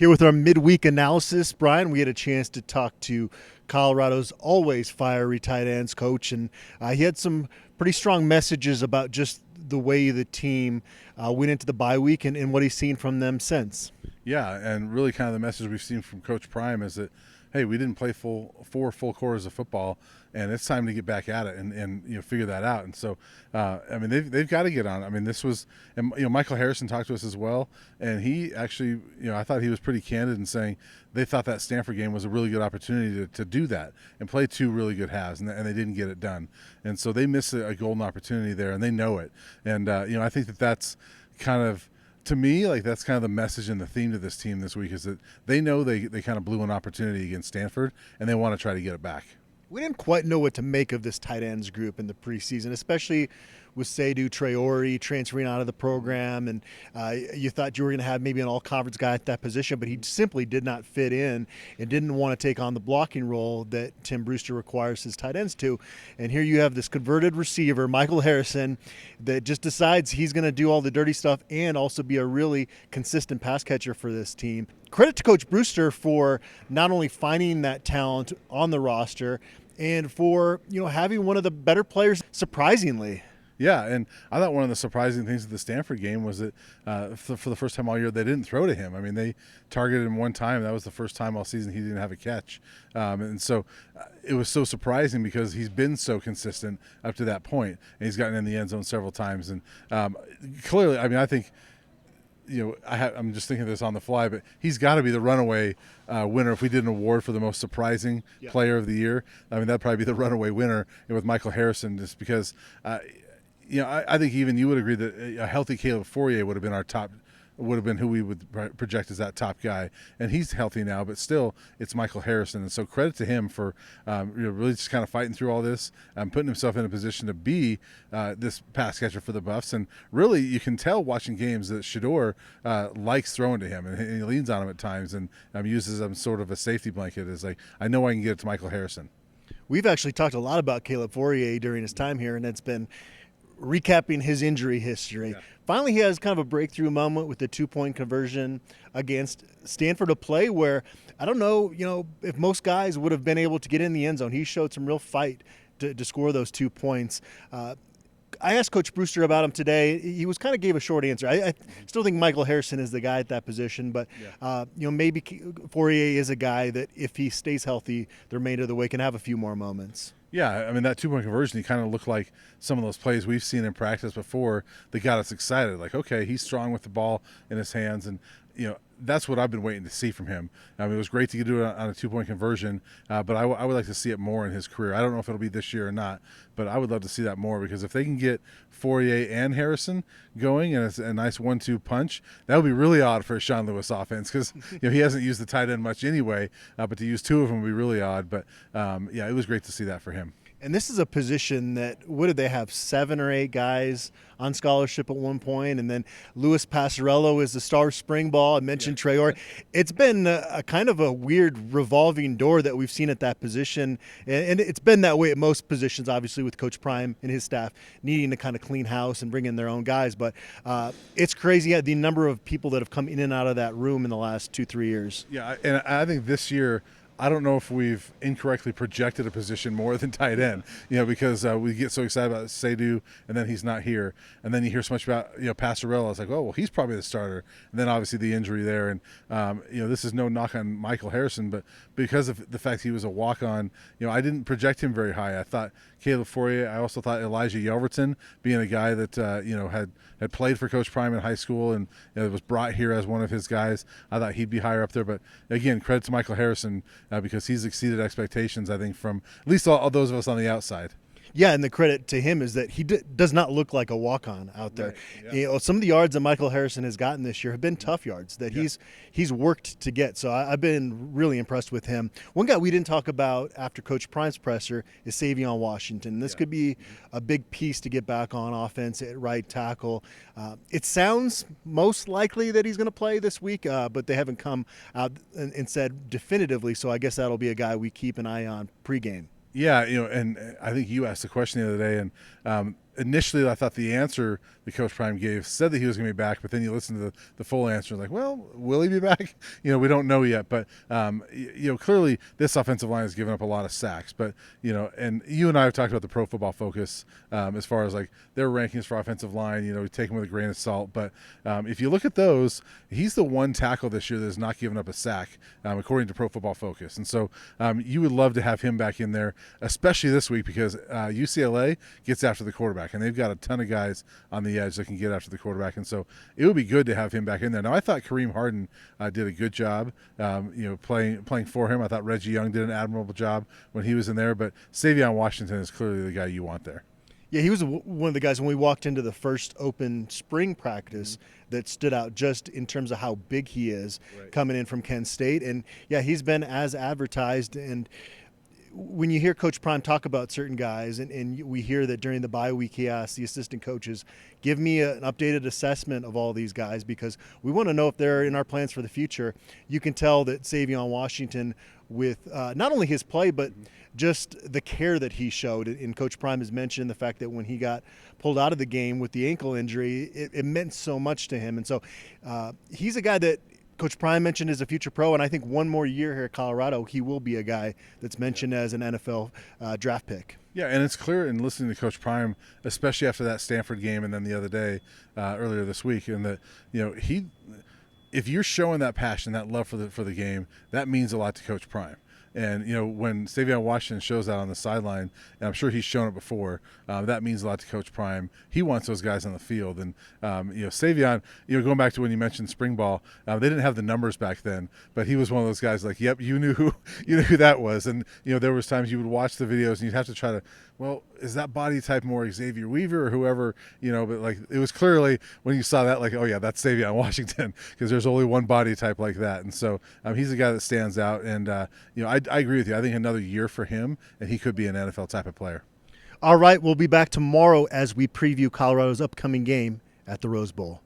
Here with our midweek analysis, Brian, we had a chance to talk to Colorado's always fiery tight ends coach, and he had some pretty strong messages about just the way the team went into the bye week and what he's seen from them since. Yeah, and really kind of the message we've seen from Coach Prime is that, hey, we didn't play four full quarters of football, and it's time to get back at it and figure that out. And so, they've got to get on. I mean, this was, and Michael Harrison talked to us as well, and he actually, I thought he was pretty candid in saying they thought that Stanford game was a really good opportunity to do that and play two really good halves, and they didn't get it done. And so they missed a golden opportunity there, and they know it. And I think that's kind of, to me, like that's kind of the message and the theme to this team this week is that they know they kind of blew an opportunity against Stanford, and they want to try to get it back. We didn't quite know what to make of this tight ends group in the preseason, especially with Seydou Traore transferring out of the program, and you thought you were going to have maybe an all-conference guy at that position, but he simply did not fit in and didn't want to take on the blocking role that Tim Brewster requires his tight ends to. And here you have this converted receiver, Michael Harrison, that just decides he's going to do all the dirty stuff and also be a really consistent pass catcher for this team. Credit to Coach Brewster for not only finding that talent on the roster and for having one of the better players surprisingly. Yeah, and I thought one of the surprising things of the Stanford game was that for the first time all year they didn't throw to him. I mean, they targeted him one time. That was the first time all season he didn't have a catch. And so it was so surprising because he's been so consistent up to that point, and he's gotten in the end zone several times. And clearly, I mean, I think – I'm just thinking of this on the fly, but he's got to be the runaway winner. If we did an award for the most surprising player of the year, I mean, that'd probably be the runaway winner with Michael Harrison, just because, I think even you would agree that a healthy Caleb Fourier would have been who we would project as that top guy, and he's healthy now, but still it's Michael Harrison. And so credit to him for really just kind of fighting through all this, putting himself in a position to be this pass catcher for the Buffs. And really you can tell watching games that Shedeur likes throwing to him, and he leans on him at times and uses him sort of a safety blanket. Is like, I know I can get it to Michael Harrison. We've actually talked a lot about Caleb Fourier during his time here, and it's been recapping his injury history. Yeah. Finally, he has kind of a breakthrough moment with the 2-point conversion against Stanford, a play where I don't know, if most guys would have been able to get in the end zone. He showed some real fight to score those 2 points. I asked Coach Brewster about him today. He kind of gave a short answer. I still think Michael Harrison is the guy at that position, but maybe Fourier is a guy that if he stays healthy the remainder of the way can have a few more moments. Yeah, I mean, that 2-point conversion, he kind of looked like some of those plays we've seen in practice before that got us excited. Like, okay, he's strong with the ball in his hands, and, that's what I've been waiting to see from him. I mean, it was great to do it on a 2-point conversion, but I would like to see it more in his career. I don't know if it'll be this year or not, but I would love to see that more, because if they can get Fourier and Harrison going and it's a nice 1-2 punch, that would be really odd for a Sean Lewis offense, because he hasn't used the tight end much anyway, but to use 2 of them would be really odd. But, it was great to see that for him. And this is a position that, what did they have, 7 or 8 guys on scholarship at one point? And then Louis Passarello is the star spring ball. I mentioned Traore. It's been a kind of a weird revolving door that we've seen at that position. And it's been that way at most positions, obviously, with Coach Prime and his staff needing to kind of clean house and bring in their own guys. But it's crazy the number of people that have come in and out of that room in the last 2-3 years. Yeah, and I think this year – I don't know if we've incorrectly projected a position more than tight end, because we get so excited about Seydou and then he's not here. And then you hear so much about, Passarello. It's like, oh, well, he's probably the starter. And then obviously the injury there. And, this is no knock on Michael Harrison, but because of the fact he was a walk-on, I didn't project him very high. I thought Caleb Fourier. I also thought Elijah Yelverton, being a guy that, had played for Coach Prime in high school and was brought here as one of his guys. I thought he'd be higher up there. But, again, credit to Michael Harrison, because he's exceeded expectations, I think, from at least all those of us on the outside. Yeah, and the credit to him is that he does not look like a walk-on out there. Right, yeah. Some of the yards that Michael Harrison has gotten this year have been tough yards that he's worked to get. So I've been really impressed with him. One guy we didn't talk about after Coach Prime's presser is Savion Washington. This could be a big piece to get back on offense at right tackle. It sounds most likely that he's going to play this week, but they haven't come out and said definitively. So I guess that'll be a guy we keep an eye on pregame. Yeah, and I think you asked the question the other day, and initially I thought the answer that Coach Prime gave said that he was going to be back, but then you listen to the full answer, like, well, will he be back? We don't know yet. But clearly this offensive line has given up a lot of sacks. But and you and I have talked about the Pro Football Focus as far as like their rankings for offensive line. We take them with a grain of salt. But if you look at those, he's the one tackle this year that has not given up a sack, according to Pro Football Focus. And so you would love to have him back in there, especially this week because UCLA gets after the quarterback, and they've got a ton of guys on the edge that can get after the quarterback. And so it would be good to have him back in there. Now, I thought Kareem Harden did a good job, playing for him. I thought Reggie Young did an admirable job when he was in there. But Savion Washington is clearly the guy you want there. Yeah, he was one of the guys when we walked into the first open spring practice that stood out just in terms of how big he is coming in from Kent State. And, yeah, he's been as advertised. And when you hear Coach Prime talk about certain guys, and we hear that during the bye week he asked the assistant coaches, give me an updated assessment of all these guys because we want to know if they're in our plans for the future. You can tell that Savion Washington, with not only his play but just the care that he showed. And Coach Prime has mentioned the fact that when he got pulled out of the game with the ankle injury, it meant so much to him. And so he's a guy that Coach Prime mentioned as a future pro, and I think one more year here at Colorado, he will be a guy that's mentioned as an NFL draft pick. Yeah, and it's clear in listening to Coach Prime, especially after that Stanford game and then the other day, earlier this week, and that if you're showing that passion, that love for the game, that means a lot to Coach Prime. And, when Savion Washington shows that on the sideline, and I'm sure he's shown it before, that means a lot to Coach Prime. He wants those guys on the field. And, Savion, going back to when you mentioned spring ball, they didn't have the numbers back then, but he was one of those guys like, yep, you knew who that was. And, there was times you would watch the videos and you'd have to try to, well, is that body type more Xavier Weaver or whoever, but like it was clearly when you saw that, like, oh yeah, that's Savion Washington because there's only one body type like that. And so he's a guy that stands out. And, I agree with you. I think another year for him and he could be an NFL type of player. All right, we'll be back tomorrow as we preview Colorado's upcoming game at the Rose Bowl.